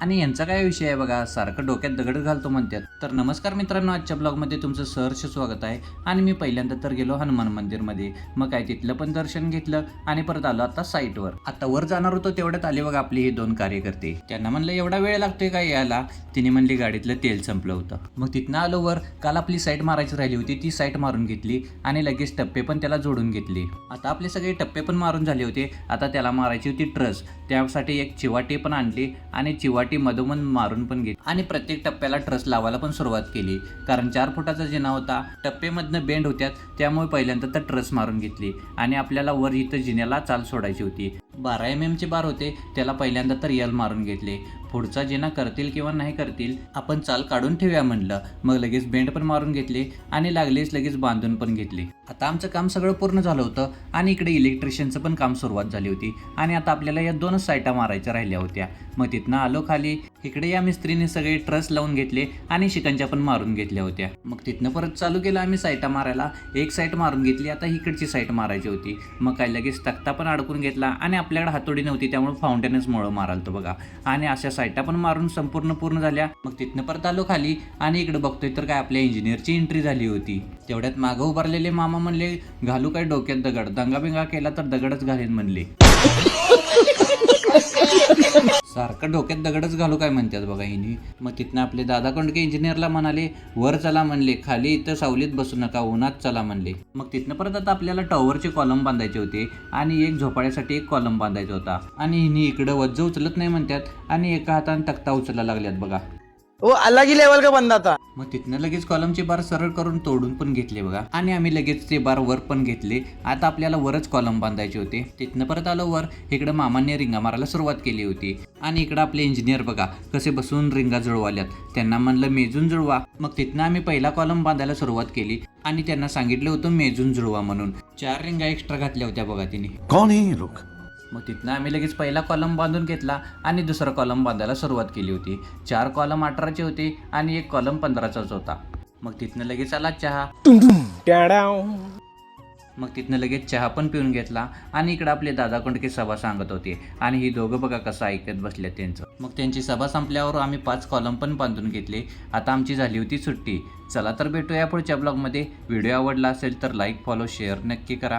आणि यांचा काय विषय आहे बघा, सारखं डोक्यात दगड घालतो म्हणतात. तर नमस्कार मित्रांनो, आजच्या ब्लॉगमध्ये तुमचं सहर्ष स्वागत आहे. आणि मी पहिल्यांदा तर गेलो हनुमान मंदिरमध्ये. मग काय तिथलं पण दर्शन घेतलं आणि परत आलो आता साईटवर. आता वर जाणार होतो तेवढ्यात आले बघा आपले हे दोन कार्यकर्ते. त्यांना म्हणलं एवढा वेळ लागतोय काय यायला. तिने म्हणली गाडीतलं तेल संपलं होतं. मग तिथनं आलो वर. काल आपली साईट मारायची राहिली होती, ती साईट मारून घेतली आणि लगेच टप्पे पण त्याला जोडून घेतले. आता आपले सगळे टप्पे पण मारून झाले होते. आता त्याला मारायची होती ट्रस. त्यासाठी एक चिवाटी पण आणली आणि चिवाटी मधोमध मारून पण घेतली आणि प्रत्येक टप्प्याला ट्रस लावायला पण सुरुवात केली. कारण 4 फुटाचा जिना होता, टप्पेमधनं बेंड होत्यात, त्यामुळे पहिल्यांदा तर ट्रस मारून घेतली. आणि आपल्याला वर इथं जिन्याला चाल सोडायची होती. 12 mm चे बार होते, त्याला पहिल्यांदा तर यल मारून घेतले. पुढचा जिना करतील किंवा नाही करतील, आपण चाल काढून ठेवूया म्हणलं. मग लगेच बेंड पण मारून घेतले आणि लगेच बांधून पण घेतले. आता आमचं काम सगळं पूर्ण झालं होतं आणि इकडे इलेक्ट्रिशियनचं पण काम सुरुवात झाली होती. आणि आता आपल्याला या 2च साईटा मारायच्या राहिल्या होत्या. मग तिथनं आलो खाली. इकडे या मिस्त्रीने सगळे ट्रस लावून घेतले आणि शिकंच्या पण मारून घेतल्या होत्या. मग तिथनं परत चालू केलं आम्ही साईटा मारायला. एक साईट मारून घेतली, आता इकडची साईट मारायची होती. मग काय लगेच तख्ता पण अडकून घेतला आणि आपल्याकडे हातोडी नव्हती, त्यामुळे फाउंटेनच मुळं मारालतो बघा. आणि अशा साईटा पण मारून संपूर्ण पूर्ण झाल्या. मग तिथनं परत आलो खाली आणि इकडे बघतोय तर काय आपल्या इंजिनियरची एंट्री झाली होती. तेवढ्यात मागं उभारलेले मामा म्हणले, घालू काय डोक्यात दगड, दंगाबिंगा केला तर दगडच घालेन म्हणले. सारखं डोक्यात दगडच घालू काय म्हणतात बघा हिनी. मग तिथनं आपले दादा कोंडके इंजिनियरला म्हणाले, वर चला म्हणले, खाली इथं सावलीत बसू नका, उन्हात चला म्हणले. मग तिथनं परत आता आपल्याला टॉवरचे कॉलम बांधायचे होते आणि एक झोपाळ्यासाठी एक कॉलम बांधायचा होता. आणि हिनी इकडं वज्ज उचलत नाही म्हणतात आणि एका हाताने तख्ता उचलायला लागल्यात बघा. वो अलग ही लेवल का बंदा था. मग तिथनं लगेच कॉलमचे बार सरळ करून तोडून पण घेतले बघा. आणि आम्ही लगेच ते बार वर पण घेतले. आता आपल्याला वरच कॉलम बांधायचे होते. तिथनं परत आलो वर. इकडं मामांनी रिंगा मारायला सुरुवात केली होती. आणि इकडं आपले इंजिनियर बघा कसे बसून रिंगा जुळवाल्यात. त्यांना म्हणलं मेजून जुळवा. मग तिथनं आम्ही पहिला कॉलम बांधायला सुरुवात केली आणि त्यांना सांगितलं होतं मेजून जुळवा म्हणून. 4 रिंगा एक्स्ट्रा घातल्या होत्या बघा तिने. कौन है ये लोग? मग तिथनं आम्ही लगेच पहिला कॉलम बांधून घेतला आणि दुसरा कॉलम बांधायला सुरुवात केली होती. 4 कॉलम 18चे होते आणि एक कॉलम 15चाच होता. मग तिथनं लगेच आला चहा. मग तिथनं लगेच चहा पण पिऊन घेतला. आणि इकडं आपले दादा कोंडके सभा सांगत होते आणि ही दोघं बघा कसं ऐकत बसले त्यांचं. मग त्यांची सभा संपल्यावर आम्ही 5 कॉलम पण बांधून घेतले. आता आमची झाली होती सुट्टी. चला तर भेटूया पुढच्या ब्लॉगमध्ये. व्हिडिओ आवडला असेल तर लाईक, फॉलो, शेअर नक्की करा.